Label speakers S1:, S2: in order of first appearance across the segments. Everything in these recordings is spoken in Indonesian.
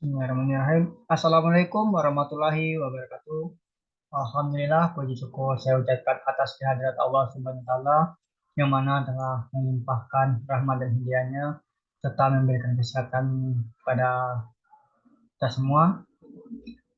S1: Bismillahirrahmanirrahim. Assalamualaikum warahmatullahi wabarakatuh. Alhamdulillah, puji syukur saya ucapkan atas kehadirat Allah Subhanahu wa Ta'ala yang mana telah melimpahkan rahmat dan hidayahnya serta memberikan kesehatan kepada kita semua.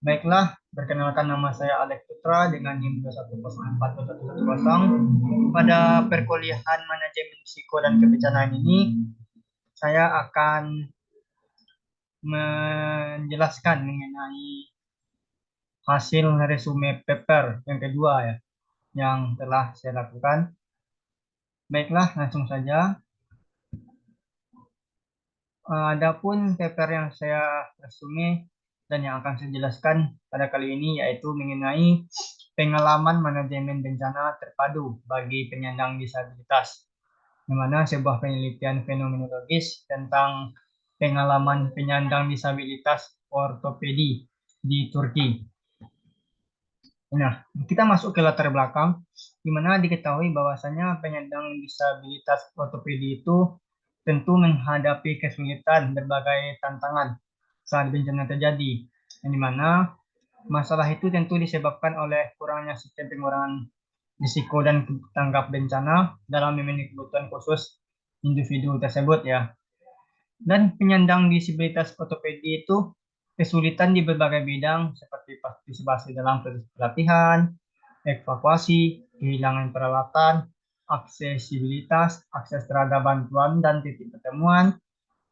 S1: Baiklah, perkenalkan nama saya Alex Putra dengan NIM 210421110. Pada perkuliahan manajemen risiko dan kebencanaan ini, saya akan menjelaskan mengenai hasil resume paper yang kedua ya, yang telah saya lakukan. Baiklah, langsung saja. Adapun paper yang saya resume dan yang akan saya jelaskan pada kali ini yaitu mengenai pengalaman manajemen bencana terpadu bagi penyandang disabilitas, di mana sebuah penelitian fenomenologis tentang pengalaman penyandang disabilitas ortopedi di Turki. Nah, kita masuk ke latar belakang, di mana diketahui bahwasanya penyandang disabilitas ortopedi itu tentu menghadapi kesulitan berbagai tantangan saat bencana terjadi, yang di mana masalah itu tentu disebabkan oleh kurangnya sistem pengurangan risiko dan tanggap bencana dalam memenuhi kebutuhan khusus individu tersebut ya. Dan penyandang disabilitas ortopedi itu kesulitan di berbagai bidang seperti partisipasi dalam proses pelatihan, evakuasi, kehilangan peralatan, aksesibilitas, akses terhadap bantuan dan titik pertemuan,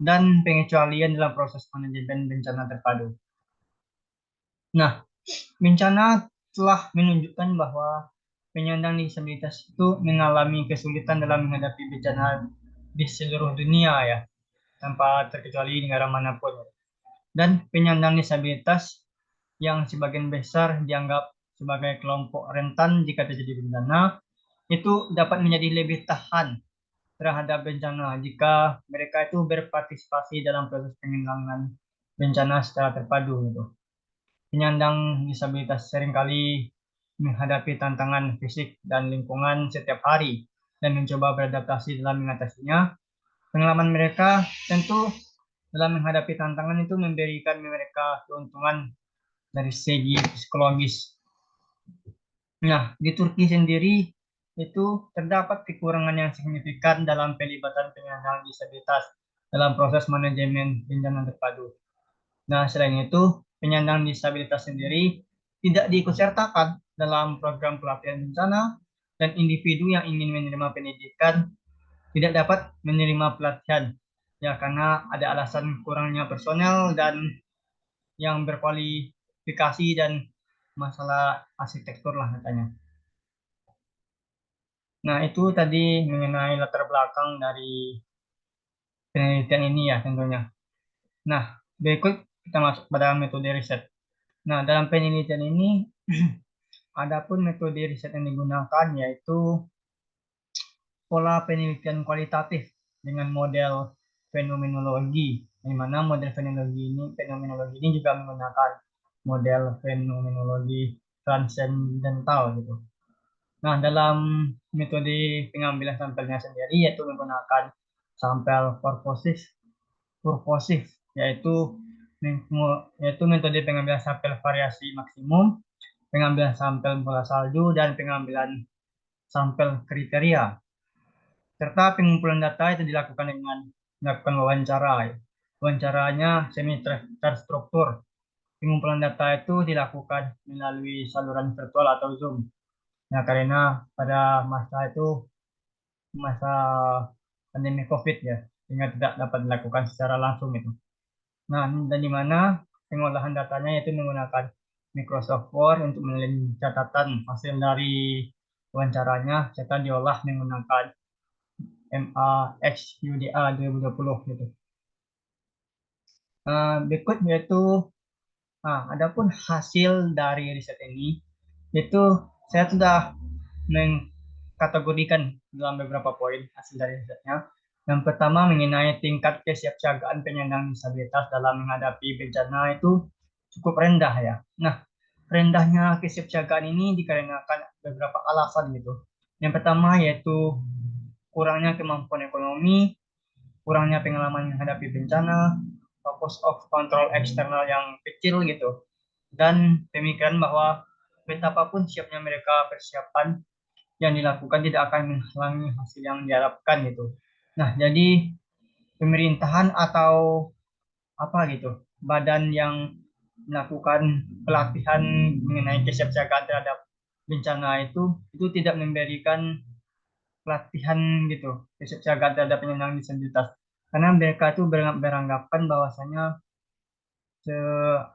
S1: dan pengecualian dalam proses manajemen bencana terpadu. Nah, bencana telah menunjukkan bahwa penyandang disabilitas itu mengalami kesulitan dalam menghadapi bencana di seluruh dunia ya, tanpa terkecuali negara manapun. Dan penyandang disabilitas yang sebagian besar dianggap sebagai kelompok rentan jika terjadi bencana, itu dapat menjadi lebih tahan terhadap bencana jika mereka itu berpartisipasi dalam proses penanggulangan bencana secara terpadu gitu. Penyandang disabilitas seringkali menghadapi tantangan fisik dan lingkungan setiap hari dan mencoba beradaptasi dalam mengatasinya. Pengalaman mereka tentu dalam menghadapi tantangan itu memberikan mereka keuntungan dari segi psikologis. Nah, di Turki sendiri itu terdapat kekurangan yang signifikan dalam pelibatan penyandang disabilitas dalam proses manajemen bencana terpadu. Nah, selain itu, penyandang disabilitas sendiri tidak diikutsertakan dalam program pelatihan bencana dan individu yang ingin menerima pendidikan tidak dapat menerima pelatihan ya karena ada alasan kurangnya personel dan yang berkualifikasi dan masalah arsitektur lah katanya. Nah, itu tadi mengenai latar belakang dari penelitian ini ya tentunya. Nah, berikut kita masuk pada metode riset. Nah, dalam penelitian ini adapun metode riset yang digunakan yaitu pola penelitian kualitatif dengan model fenomenologi, di mana model fenomenologi ini juga menggunakan model fenomenologi transendental gitu. Nah, dalam metode pengambilan sampelnya sendiri yaitu menggunakan sampel purposif yaitu yaitu metode pengambilan sampel variasi maksimum, pengambilan sampel bola salju dan pengambilan sampel kriteria. Serta pengumpulan data itu dilakukan dengan melakukan wawancara. Wawancaranya semi terstruktur. Pengumpulan data itu dilakukan melalui saluran virtual atau Zoom. Nah, karena pada masa itu masa pandemi COVID ya, sehingga tidak dapat dilakukan secara langsung itu. Nah, dan di mana pengolahan datanya itu menggunakan Microsoft Word untuk meneliti catatan hasil dari wawancaranya, serta diolah menggunakan MAXUDA 2020 gitu. Berikut yaitu, adapun hasil dari riset ini, itu saya sudah mengkategorikan dalam beberapa poin hasil dari risetnya. Yang pertama mengenai tingkat kesiapsiagaan penyandang disabilitas dalam menghadapi bencana itu cukup rendah ya. Nah, rendahnya kesiapsiagaan ini dikarenakan beberapa alasan gitu. Yang pertama yaitu kurangnya kemampuan ekonomi, kurangnya pengalaman menghadapi bencana, fokus of control eksternal yang kecil gitu, dan pemikiran bahwa betapapun siapnya mereka persiapan yang dilakukan tidak akan menghalangi hasil yang diharapkan gitu. Nah, jadi pemerintahan atau apa gitu, badan yang melakukan pelatihan mengenai kesiapsiagaan terhadap bencana itu tidak memberikan pelatihan gitu kesiapsiagaan terhadap penyandang disabilitas, karena mereka itu beranggapan bahwasanya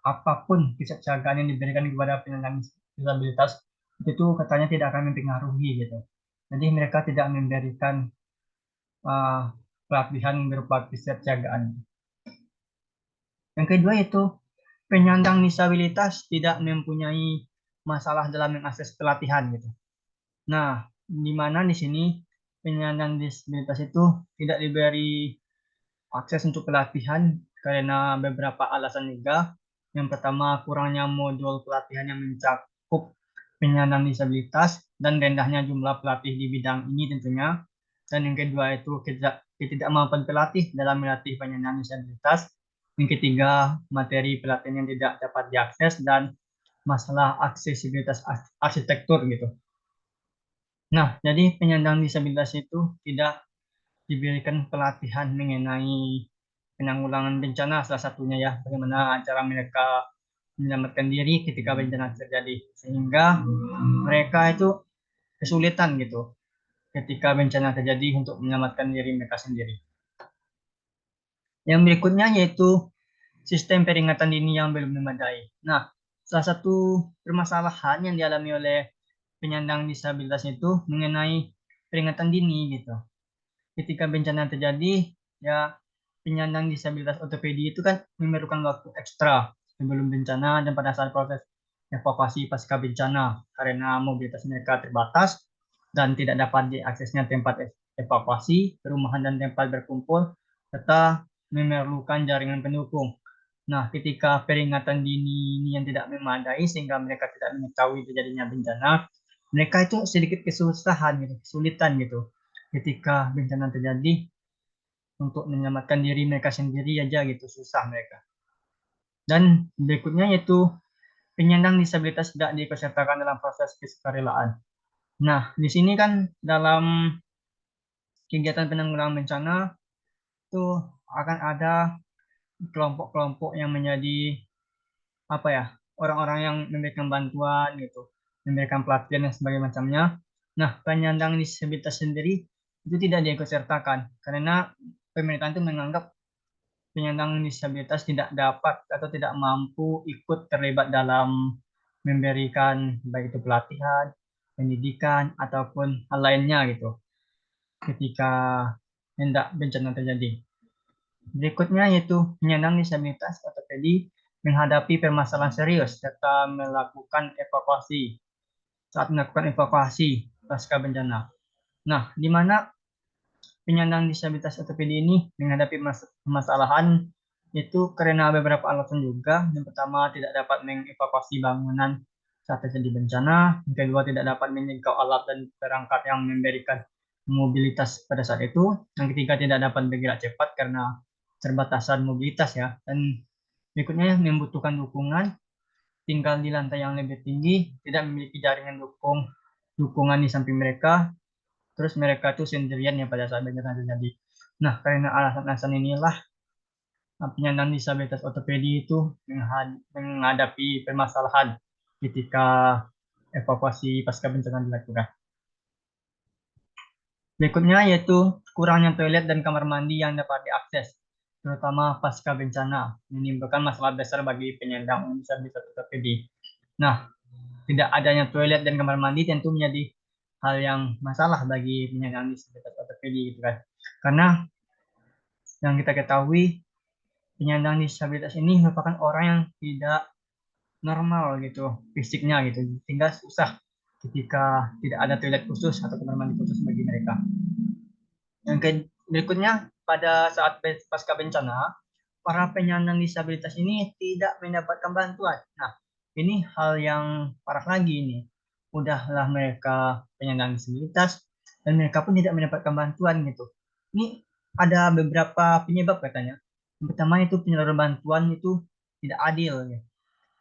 S1: apapun kesiapsiagaan yang diberikan kepada penyandang disabilitas itu katanya tidak akan mempengaruhi gitu. Jadi mereka tidak memberikan uh, pelatihan berupa kesiapsiagaan. Yang kedua itu penyandang disabilitas tidak mempunyai masalah dalam mengakses pelatihan gitu. Nah, di mana di sini penyandang disabilitas itu tidak diberi akses untuk pelatihan karena beberapa alasan juga. Yang pertama, kurangnya modul pelatihan yang mencakup penyandang disabilitas dan rendahnya jumlah pelatih di bidang ini tentunya. Dan yang kedua itu ketidakmampuan pelatih dalam melatih penyandang disabilitas. Yang ketiga, materi pelatihan yang tidak dapat diakses dan masalah aksesibilitas arsitektur gitu. Nah, jadi penyandang disabilitas itu tidak diberikan pelatihan mengenai penanggulangan bencana salah satunya ya, bagaimana cara mereka menyelamatkan diri ketika bencana terjadi, sehingga mereka itu kesulitan gitu ketika bencana terjadi untuk menyelamatkan diri mereka sendiri. Yang berikutnya yaitu sistem peringatan dini yang belum memadai. Nah, salah satu permasalahan yang dialami oleh penyandang disabilitas itu mengenai peringatan dini gitu. Ketika bencana terjadi, ya penyandang disabilitas ortopedi itu kan memerlukan waktu ekstra sebelum bencana dan pada saat proses evakuasi pasca bencana karena mobilitas mereka terbatas dan tidak dapat diaksesnya tempat evakuasi, perumahan dan tempat berkumpul, serta memerlukan jaringan pendukung. Nah, ketika peringatan dini ini yang tidak memadai sehingga mereka tidak mengetahui terjadinya bencana, mereka itu sedikit kesusahan gitu, kesulitan gitu. Ketika bencana terjadi untuk menyelamatkan diri mereka sendiri aja gitu, susah mereka. Dan berikutnya yaitu penyandang disabilitas tidak diikutsertakan dalam proses kesukarelaan. Nah, di sini kan dalam kegiatan penanggulangan bencana itu akan ada kelompok-kelompok yang menjadi apa ya, orang-orang yang memberikan bantuan gitu, memberikan pelatihan dan sebagainya macamnya. Nah, penyandang disabilitas sendiri itu tidak diikutsertakan karena pemerintah itu menganggap penyandang disabilitas tidak dapat atau tidak mampu ikut terlibat dalam memberikan baik itu pelatihan, pendidikan ataupun hal lainnya gitu ketika hendak bencana terjadi. Berikutnya yaitu penyandang disabilitas ortopedi menghadapi permasalahan serius serta melakukan evakuasi pasca bencana. Nah, di mana penyandang disabilitas ortopedi ini menghadapi permasalahan itu karena beberapa alasan juga. Yang pertama, tidak dapat mengevakuasi bangunan saat terjadi bencana. Yang kedua, tidak dapat menjangkau alat dan perangkat yang memberikan mobilitas pada saat itu. Yang ketiga, tidak dapat bergerak cepat karena terbatasan mobilitas ya. Dan berikutnya membutuhkan dukungan, tinggal di lantai yang lebih tinggi, tidak memiliki jaringan dukungan di samping mereka, terus mereka tuh sendirian ya pada saat bencana terjadi. Nah, karena alasan-alasan inilah penyandang disabilitas ortopedi itu menghadapi permasalahan ketika evakuasi pasca bencana dilakukan. Berikutnya yaitu kurangnya toilet dan kamar mandi yang dapat diakses, terutama pasca bencana, menimbulkan masalah besar bagi penyandang disabilitas ortopedi. Nah, tidak adanya toilet dan kamar mandi tentu menjadi hal yang masalah bagi penyandang disabilitas ortopedi gitu kan. Karena yang kita ketahui penyandang disabilitas ini merupakan orang yang tidak normal gitu fisiknya gitu, sehingga susah ketika tidak ada toilet khusus atau kamar mandi khusus bagi mereka. Yang berikutnya, pada saat pasca bencana, para penyandang disabilitas ini tidak mendapatkan bantuan. Nah, ini hal yang parah lagi ini. Udahlah mereka penyandang disabilitas dan mereka pun tidak mendapatkan bantuan gitu. Ini ada beberapa penyebab katanya. Yang pertama itu penyaluran bantuan itu tidak adil ya.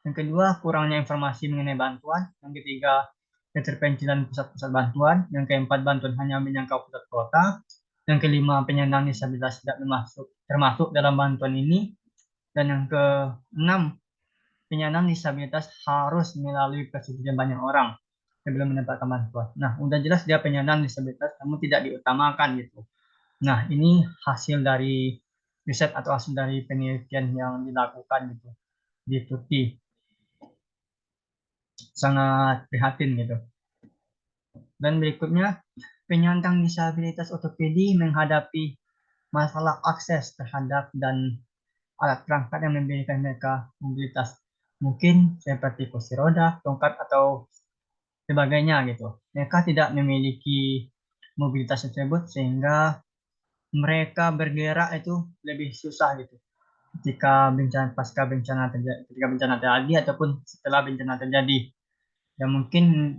S1: Yang kedua, kurangnya informasi mengenai bantuan. Yang ketiga, keterpencilan pusat-pusat bantuan. Yang keempat, bantuan hanya menyangkau pusat kota. Yang kelima, penyandang disabilitas tidak termasuk dalam bantuan ini. Dan yang keenam, penyandang disabilitas harus melalui persetujuan banyak orang sebelum mendapatkan bantuan. Nah, udah jelas dia penyandang disabilitas, namun tidak diutamakan gitu. Nah, ini hasil dari riset atau hasil dari penelitian yang dilakukan gitu di Turki. Sangat prihatin gitu. Dan berikutnya, penyandang disabilitas ortopedi menghadapi masalah akses terhadap dan alat perangkat yang memberikan mereka mobilitas. Mungkin seperti kursi roda, tongkat, atau sebagainya gitu. Mereka tidak memiliki mobilitas tersebut sehingga mereka bergerak itu lebih susah gitu. Ketika bencana terjadi ataupun setelah bencana terjadi. Ya mungkin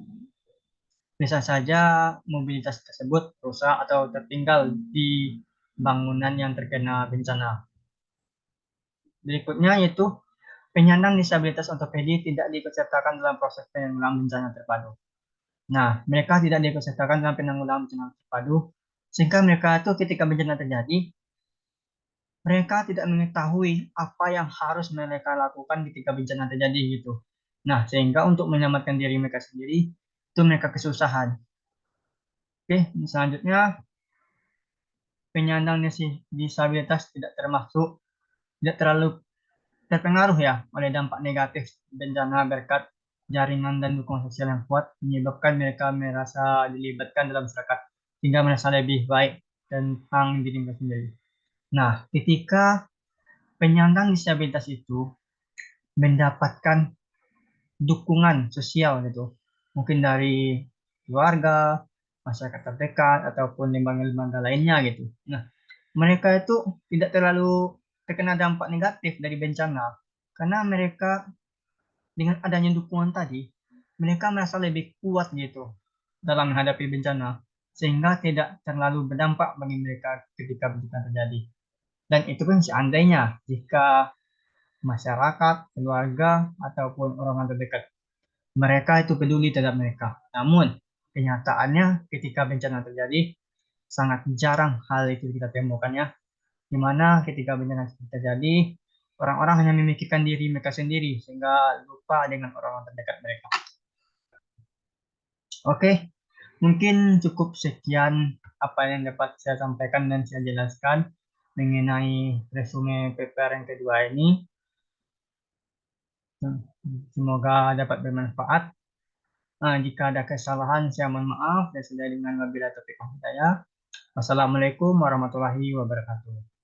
S1: bisa saja mobilitas tersebut rusak atau tertinggal di bangunan yang terkena bencana. Berikutnya yaitu penyandang disabilitas ortopedi tidak diikutsertakan dalam proses penanggulangan bencana terpadu. Nah, mereka tidak diikutsertakan dalam penanggulangan bencana terpadu, sehingga mereka itu ketika bencana terjadi, mereka tidak mengetahui apa yang harus mereka lakukan ketika bencana terjadi gitu. Nah, sehingga untuk menyelamatkan diri mereka sendiri, itu mereka kesusahan. Oke, selanjutnya penyandang disabilitas tidak terlalu terpengaruh ya oleh dampak negatif bencana berkat jaringan dan dukungan sosial yang kuat menyebabkan mereka merasa dilibatkan dalam masyarakat hingga merasa lebih baik tentang diri mereka sendiri. Nah, ketika penyandang disabilitas itu mendapatkan dukungan sosial gitu, mungkin dari keluarga, masyarakat terdekat, ataupun lembaga-lembaga lainnya gitu. Nah, mereka itu tidak terlalu terkena dampak negatif dari bencana karena mereka dengan adanya dukungan tadi mereka merasa lebih kuat gitu dalam menghadapi bencana sehingga tidak terlalu berdampak bagi mereka ketika bencana terjadi. Dan itu pun seandainya jika masyarakat, keluarga, ataupun orang terdekat mereka itu peduli terhadap mereka. Namun kenyataannya ketika bencana terjadi sangat jarang hal itu kita temukan ya, di mana ketika bencana terjadi, orang-orang hanya memikirkan diri mereka sendiri sehingga lupa dengan orang-orang terdekat mereka. Oke, mungkin cukup sekian apa yang dapat saya sampaikan dan saya jelaskan mengenai resume paper yang kedua ini. Semoga dapat bermanfaat. Jika ada kesalahan, saya mohon maaf dan sudah dengan wabillahi taufiq wal hidayah. Wassalamualaikum warahmatullahi wabarakatuh.